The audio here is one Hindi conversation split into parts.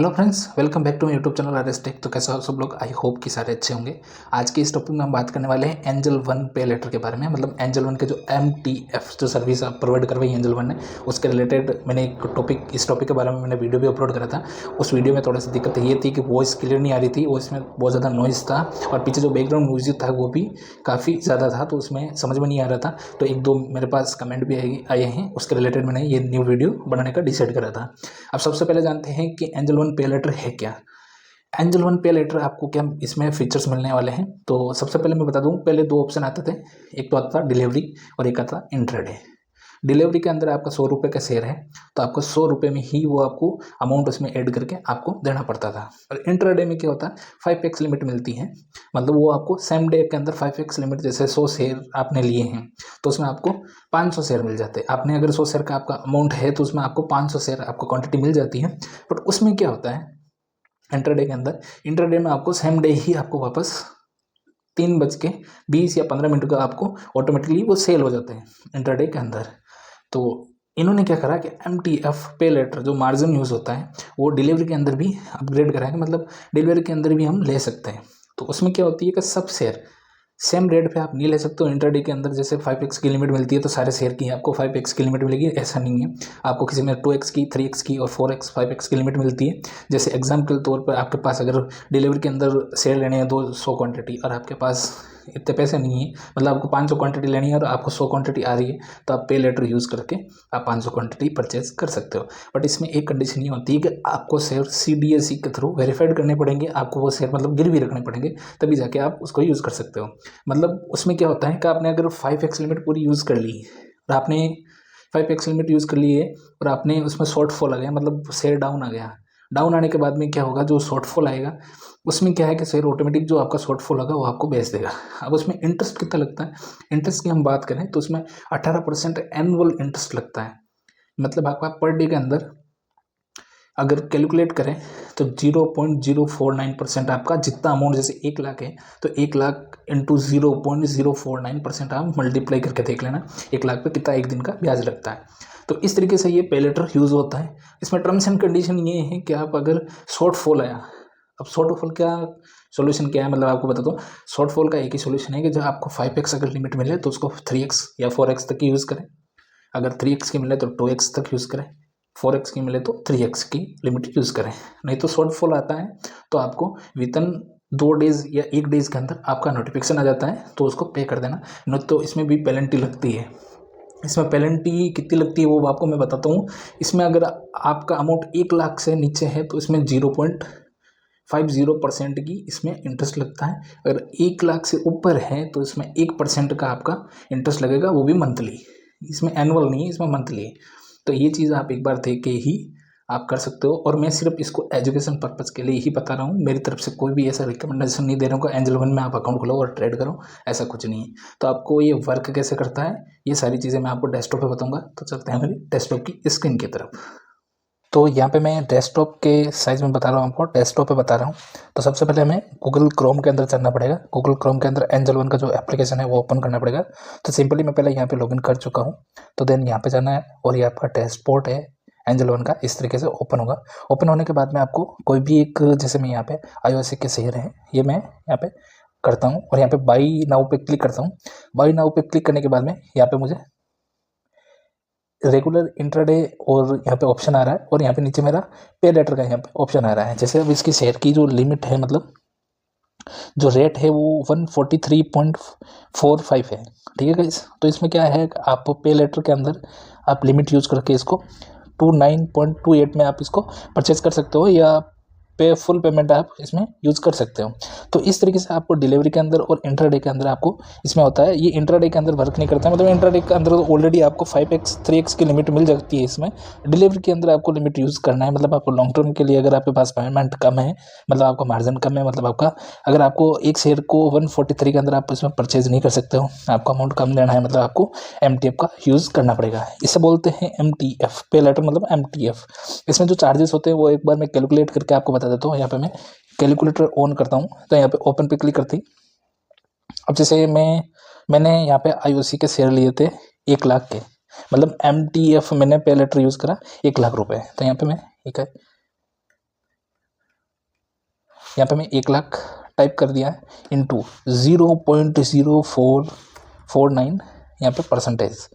Hello friends, welcome back to my YouTube channel RS tech. तो कैसे हो सब लोग? आई होप कि सारे अच्छे होंगे। आज के इस टॉपिक में हम बात करने वाले हैं एंजल वन पे लेटर के बारे में। मतलब एंजल वन के जो MTF जो सर्विस प्रोवाइड करवाई एंजल वन ने, उसके रिलेटेड मैंने इस टॉपिक के बारे में मैंने वीडियो भी अपलोड करा था। उस वीडियो में थोड़ा सी दिक्कत ये थी कि वॉइस क्लियर नहीं आ रही थी, वॉइस में बहुत ज़्यादा नॉइज़ था और पीछे जो बैकग्राउंड म्यूजिक था वो भी काफ़ी ज़्यादा था, तो उसमें समझ में नहीं आ रहा था। तो एक दो मेरे पास कमेंट भी आए हैं, उसके रिलेटेड मैंने ये न्यू वीडियो बनाने का डिसाइड करा था। अब सबसे पहले जानते हैं कि एंजल वन पे लेटर है क्या। एंजल वन पे लेटर आपको क्या इसमें फीचर्स मिलने वाले हैं। तो सबसे पहले मैं बता दूं, पहले दो ऑप्शन आते थे, एक तो आता था डिलीवरी और एक आता इंट्राडे। डिलीवरी के अंदर आपका 100 रुपये का शेयर है, तो आपको 100 रुपये में ही वो आपको अमाउंट उसमें ऐड करके आपको देना पड़ता था। और इंट्राडे में क्या होता है, 5x लिमिट मिलती है। मतलब वो आपको सेम डे के अंदर 5x लिमिट, जैसे 100 शेयर आपने लिए हैं तो उसमें आपको 500 शेयर मिल जाते हैं। आपने अगर 100 शेयर का आपका अमाउंट है तो उसमें आपको 500 शेयर आपको क्वांटिटी मिल जाती है। बट उसमें क्या होता है, इंटरडे के अंदर, इंटरडे में आपको सेम डे ही आपको वापस 3:20 या 15 मिनट का आपको ऑटोमेटिकली वो सेल हो जाते हैं इंटरडे के अंदर। तो इन्होंने क्या करा कि MTF पे लेटर जो मार्जिन यूज़ होता है वो डिलीवरी के अंदर भी अपग्रेड करा है। मतलब डिलीवरी के अंदर भी हम ले सकते हैं। तो उसमें क्या होती है कि सब शेयर सेम रेट पे आप नहीं ले सकते हो। इंटरडे के अंदर जैसे 5x की लिमिट मिलती है तो सारे शेयर की आपको 5x की लिमिट मिलेगी, ऐसा नहीं है। आपको किसी में 2x की, 3x की और 4x 5x की लिमिट मिलती है। जैसे एग्जाम्पल तौर पर आपके पास अगर डिलीवरी के अंदर शेयर लेने हैं 200 क्वांटिटी और आपके पास इतने पैसे नहीं है, मतलब आपको 500 क्वांटिटी लेनी है और आपको 100 क्वांटिटी आ रही है, तो आप पे लेटर यूज़ करके आप 500 क्वांटिटी परचेज कर सकते हो। बट इसमें एक कंडीशन ये होती है कि आपको शेयर CDSE के थ्रू वेरीफाइड करने पड़ेंगे। आपको वो शेयर मतलब गिरवी रखने पड़ेंगे, तभी जाके आप उसको यूज़ कर सकते हो। मतलब उसमें क्या होता है कि आपने अगर 5x लिमिट पूरी यूज़ कर ली और आपने 5x लिमिट यूज़ कर ली है और आपने उसमें शॉर्टफॉल आ गया, मतलब शेयर डाउन आ गया। डाउन आने के बाद में क्या होगा, जो शॉर्टफॉल आएगा उसमें क्या है कि शेयर ऑटोमेटिक जो आपका शॉर्टफॉल होगा वो आपको बेच देगा। अब उसमें इंटरेस्ट कितना लगता है, इंटरेस्ट की हम बात करें तो उसमें 18% एनुअल इंटरेस्ट लगता है। मतलब आपका पर डे के अंदर अगर कैलकुलेट करें तो 0.049% आपका जितना अमाउंट, जैसे 1 लाख है तो 1 लाख इंटू 0.049% आप मल्टीप्लाई करके देख लेना 1 लाख पे कितना एक दिन का ब्याज लगता है। तो इस तरीके से ये पे लेटर यूज़ होता है। इसमें टर्म्स एंड कंडीशन ये है कि आप अगर शॉर्टफॉल आया, अब शॉर्टफॉल क्या सोल्यूशन क्या है, मतलब आपको बता दो। शॉर्टफॉल का एक ही सोल्यूशन है कि जब आपको 5x अगर लिमिट मिले तो उसको 3x या 4x तक यूज़ करें। अगर 3x की मिले तो 2x तक यूज़ करें, 4x की मिले तो 3x की लिमिट यूज़ करें। नहीं तो शॉर्टफॉल आता है तो आपको विदिन 2 डेज़ या 1 डेज़ के अंदर आपका नोटिफिकेशन आ जाता है, तो उसको पे कर देना। नहीं तो इसमें भी पेनल्टी लगती है। इसमें पेनल्टी कितनी लगती है वो आपको मैं बताता हूँ। इसमें अगर आपका अमाउंट 1 लाख से नीचे है तो इसमें 0.50% की इसमें इंटरेस्ट लगता है। अगर 1 लाख से ऊपर है तो इसमें 1% का आपका इंटरेस्ट लगेगा, वो भी मंथली। इसमें एनुअल नहीं है, इसमें मंथली है। तो ये चीज़ आप एक बार देख के ही आप कर सकते हो। और मैं सिर्फ इसको एजुकेशन पर्पज़ के लिए ही बता रहा हूँ, मेरी तरफ से कोई भी ऐसा रिकमेंडेशन नहीं दे रहा हूँ कि एंजल वन में आप अकाउंट खोलो और ट्रेड करो, ऐसा कुछ नहीं है। तो आपको ये वर्क कैसे करता है ये सारी चीज़ें मैं आपको डेस्कटॉप पे बताऊँगा। तो चलते हैं मेरी डेस्कटॉप की स्क्रीन की तरफ। तो यहाँ पे मैं डेस्कटॉप के साइज़ में बता रहा हूँ, आपको डेस्कटॉप पे बता रहा हूँ। तो सबसे पहले हमें गूगल क्रोम के अंदर चलना पड़ेगा। गूगल क्रोम के अंदर एंजल वन का जो एप्लीकेशन है वो ओपन करना पड़ेगा। तो सिंपली मैं पहले यहाँ पे लॉगिन कर चुका हूँ। तो देन यहाँ पे जाना है और ये आपका डैशबोर्ड है एंजल वन का, इस तरीके से ओपन होगा। ओपन होने के बाद में आपको कोई भी एक, जैसे मैं यहाँ पे iOS के शेयर हैं ये मैं यहाँ पे करता हूँ और यहाँ पे बाई नाउ पे क्लिक करता हूँ। बाई नाउ पे क्लिक करने के बाद में यहाँ पे मुझे रेगुलर इंट्राडे और यहाँ पे ऑप्शन आ रहा है और यहाँ पे नीचे मेरा पे लेटर का यहाँ पे ऑप्शन आ रहा है। जैसे अब इसकी शेयर की जो लिमिट है, मतलब जो रेट है वो 143.45 है, ठीक है गाइस। तो इसमें क्या है, आप पे लेटर के अंदर आप लिमिट यूज़ करके इसको 29.28 में आप इसको परचेज कर सकते हो या फुल पेमेंट आप इसमें यूज़ कर सकते हो। तो इस तरीके से आपको डिलीवरी के अंदर और इंट्राडे के अंदर आपको इसमें होता है। ये इंट्राडे के अंदर वर्क नहीं करता है, मतलब इंट्राडे के अंदर ऑलरेडी आपको 5x 3x की लिमिट मिल जाती है। इसमें डिलीवरी के अंदर आपको लिमिट यूज़ करना है। मतलब आपको लॉन्ग टर्म के लिए अगर आपके पास पेमेंट कम है, मतलब आपका मार्जिन कम है, मतलब आपका अगर आपको एक शेयर को 143 के अंदर आप इसमें परचेज नहीं कर सकते हो, आपको अमाउंट कम देना है, मतलब आपको MTF का यूज़ करना पड़ेगा। इसे बोलते हैं MTF पे लेटर, मतलब MTF। इसमें जो चार्जेस होते हैं वो एक बार मैं कैलकुलेट करके आपको बता देता हूँ। यहाँ पे मैं कैलकुलेटर ऑन करता हूँ तो यहाँ पे ओपन पे क्लिक करते ही, अब जैसे मैंने यहाँ पे IOC के शेयर लिए थे 1 लाख के, मतलब MTF मैंने पे लेटर यूज़ करा 1 लाख रुपए। तो यहाँ पे मैं एक है यहाँ पे मैं 1,00,000 टाइप कर दिया है इंटू 0.0449 यहाँ पे परसेंटेज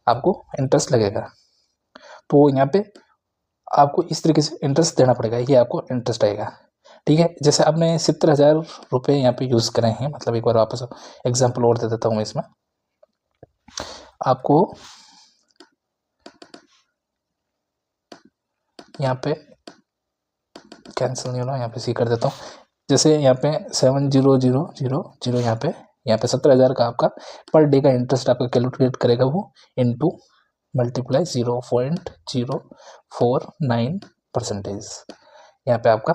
आपको इंटरेस्ट लगेगा। तो यहाँ पे आपको इस तरीके से इंटरेस्ट देना पड़ेगा, ये आपको इंटरेस्ट आएगा। ठीक है, जैसे आपने 70,000 रुपये यहाँ पे यूज़ करे हैं, मतलब एक बार वापस एग्जांपल और दे देता हूँ मैं इसमें आपको। यहाँ पे कैंसिल नहीं होना, यहाँ पे सी कर देता हूँ। जैसे यहाँ पे 7,000,000 यहाँ पे 70,000 का आपका पर डे का इंटरेस्ट आपका कैलकुलेट करेगा वो इंटू मल्टीप्लाई 0.049 परसेंटेज यहाँ पे आपका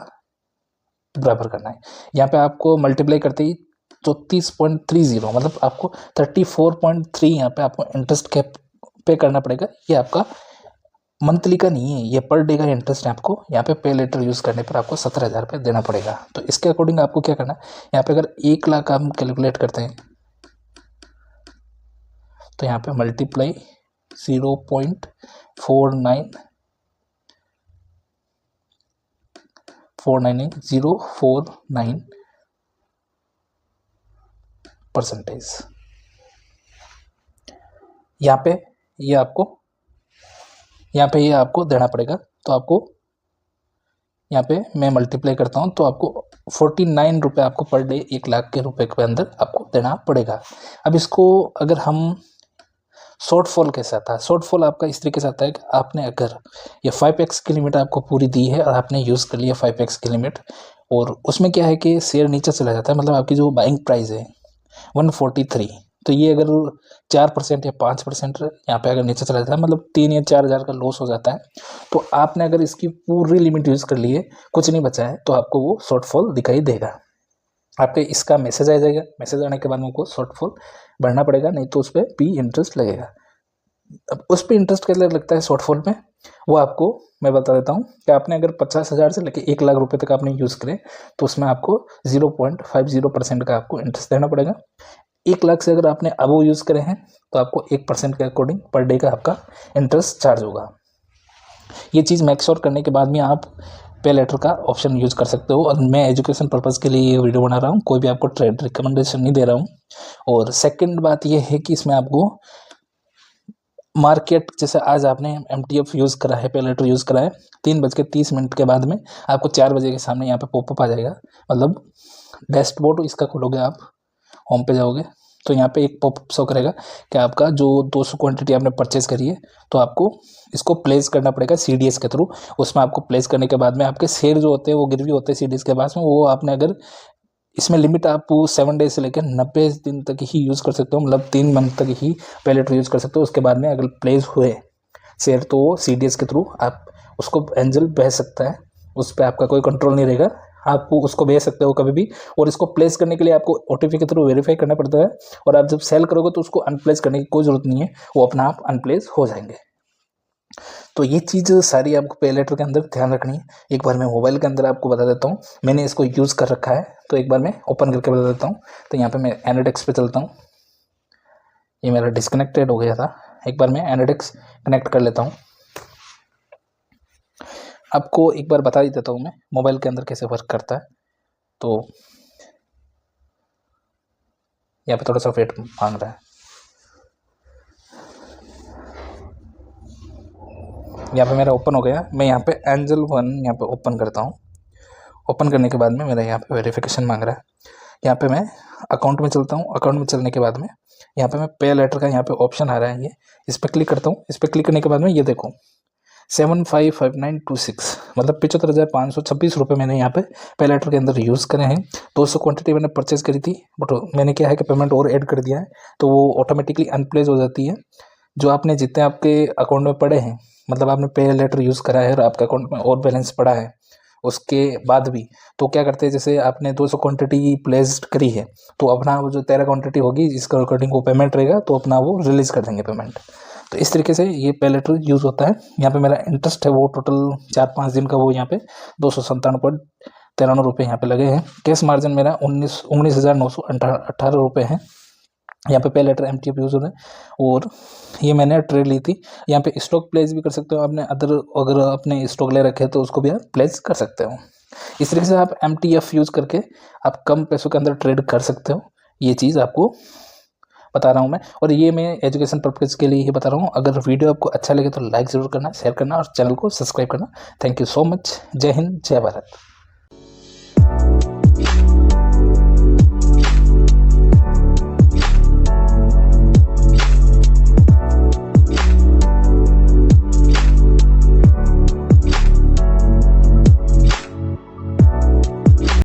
बराबर करना है। यहाँ पे आपको मल्टीप्लाई करते ही 34.30 मतलब आपको 34.3 यहाँ पे आपको इंटरेस्ट के पे करना पड़ेगा। ये आपका मंथली का नहीं है, ये पर डे का इंटरेस्ट है। आपको यहाँ पे पे लेटर यूज़ करने पर आपको 17,000 रुपये देना पड़ेगा। तो इसके अकॉर्डिंग आपको क्या करना है, यहाँ पे अगर 1,00,000 हम कैलकुलेट करते हैं तो यहाँ पे मल्टीप्लाई 0.49 परसेंटेज यहाँ पे ये आपको देना पड़ेगा। तो आपको यहाँ पे मैं मल्टीप्लाई करता हूँ तो आपको 49 रुपये आपको पर डे 1,00,000 के रुपए के अंदर आपको देना पड़ेगा। अब इसको अगर हम शॉर्टफॉल कैसे आता है, शॉर्टफॉल आपका इस तरीके से आता है कि आपने अगर ये 5x की लिमिट आपको पूरी दी है और आपने यूज़ कर लिया 5x की लिमिट, और उसमें क्या है कि शेयर नीचे चला जाता है, मतलब आपकी जो बाइंग प्राइस है 143, तो ये अगर 4% या 5% यहाँ पे अगर नीचे चला जाता है, मतलब 3 या 4,000 का लॉस हो जाता है। तो आपने अगर इसकी पूरी लिमिट यूज़ कर ली है, कुछ नहीं बचा है, तो आपको वो शॉर्टफॉल दिखाई देगा। आपके इसका मैसेज आ जाएगा, मैसेज आने के बाद आपको शॉर्टफॉल भरना पड़ेगा, नहीं तो उस पर भी इंटरेस्ट लगेगा। अब उस पर इंटरेस्ट कैसे लगता है शॉर्टफॉल में, वो आपको मैं बता देता हूँ कि आपने अगर 50,000 से लेकर 1,00,000 रुपये तक आपने यूज़ करें तो उसमें आपको 0.50% का आपको इंटरेस्ट देना पड़ेगा। 1,00,000 से अगर आपने अबव यूज़ करे हैं तो आपको 1% के अकॉर्डिंग पर डे का आपका इंटरेस्ट चार्ज होगा। ये चीज़ मेक श्योर करने के बाद में आप पे लेटर का ऑप्शन यूज़ कर सकते हो। और मैं एजुकेशन पर्पज़ के लिए ये वीडियो बना रहा हूँ, कोई भी आपको ट्रेड रिकमेंडेशन नहीं दे रहा हूँ। और सेकंड बात ये है कि इसमें आपको मार्केट, जैसे आज आपने MTF यूज़ करा है, पे लेटर यूज़ करा है, 3:30 के बाद में आपको 4 बजे के सामने यहाँ पे पॉपअप आ जाएगा, मतलब डैशबोर्ड इसका खोलोगे आप, होम पे जाओगे तो यहाँ पे एक पॉपअप शो करेगा कि आपका जो 200 क्वांटिटी आपने परचेज करी है, तो आपको इसको प्लेस करना पड़ेगा CDS के थ्रू। उसमें आपको प्लेस करने के बाद में आपके शेयर जो होते हैं वो गिरवी होते हैं CDS के पास में, वो आपने अगर इसमें लिमिट आप 7 डेज से लेकर 90 दिन तक ही यूज़ कर सकते हो, मतलब 3 मंथ तक ही पे लेटर यूज़ कर सकते हो। उसके बाद में अगर प्लेस हुए शेयर तो CDS के थ्रू आप उसको एंजल भेज सकता है, उस पर आपका कोई कंट्रोल नहीं रहेगा, आप उसको भेज सकते हो कभी भी। और इसको प्लेस करने के लिए आपको OTP के थ्रू वेरीफाई करना पड़ता है, और आप जब सेल करोगे तो उसको अनप्लेस करने की कोई ज़रूरत नहीं है, वो अपना आप अनप्लेस हो जाएंगे। तो ये चीज़ सारी आपको पे लेटर के अंदर ध्यान रखनी है। एक बार मैं मोबाइल के अंदर आपको बता देता हूँ, मैंने इसको यूज़ कर रखा है, तो एक बार मैं ओपन करके बता देता हूँ। तो यहाँ पे मैं एनालिटिक्स पे चलता हूँ, ये मेरा डिस्कनेक्टेड हो गया था, एक बार मैं एनालिटिक्स कनेक्ट कर लेता हूँ। आपको एक बार बता ही देता हूँ मैं मोबाइल के अंदर कैसे वर्क करता है। तो यहाँ पे थोड़ा सा वेट मांग रहा है, यहाँ पे मेरा ओपन हो गया। मैं यहाँ पे एंजल 1 यहाँ पे ओपन करता हूँ। ओपन करने के बाद में मेरा यहाँ पे वेरिफिकेशन मांग रहा है। यहाँ पे मैं अकाउंट में चलता हूँ, अकाउंट में चलने के बाद में यहाँ पे मैं पे लेटर का यहाँ पे ऑप्शन आ रहा है, ये इस पर क्लिक करता हूँ। इस पर क्लिक करने के बाद में ये देखो 755926 मतलब 75,526 रुपये मैंने यहाँ पे लेटर के अंदर यूज़ करे हैं। 200 क्वांटिटी मैंने परचेज़ करी थी, बट मैंने क्या है कि पेमेंट और ऐड कर दिया है, तो वो ऑटोमेटिकली अनप्लेस हो जाती है। जो आपने जितने आपके अकाउंट में पड़े हैं, मतलब आपने पे लेटर यूज़ करा है और आपके अकाउंट में और बैलेंस पड़ा है उसके बाद भी, तो क्या करते हैं, जैसे आपने 200 क्वांटिटी प्लेस्ड करी है, तो अपना वो जो 13 क्वांटिटी होगी जिसका अकॉर्डिंग वो पेमेंट रहेगा, तो अपना वो रिलीज़ कर देंगे पेमेंट। तो इस तरीके से ये पे लेटर यूज़ होता है। यहाँ पे मेरा इंटरेस्ट है वो टोटल 4-5 दिन का, वो यहाँ पे 297.93 रुपये यहाँ पे लगे हैं। कैश मार्जिन मेरा 19,918 रुपये है। यहाँ पे लेटर MTF यूज़ हो रहा है, और ये मैंने ट्रेड ली थी। यहाँ पे स्टॉक प्लेस भी कर सकते हो आपने, अदर अगर आपने स्टॉक ले रखे तो उसको भी आप प्लेस कर सकते हो। इस तरीके से आप MTF यूज़ करके आप कम पैसों के अंदर ट्रेड कर सकते हो। ये चीज़ आपको बता रहा हूँ मैं, और ये मैं एजुकेशन पर्पज़ के लिए ही बता रहा हूँ। अगर वीडियो आपको अच्छा लगे तो लाइक ज़रूर करना, शेयर करना और चैनल को सब्सक्राइब करना। Thank you so much. जय हिंद, जय भारत।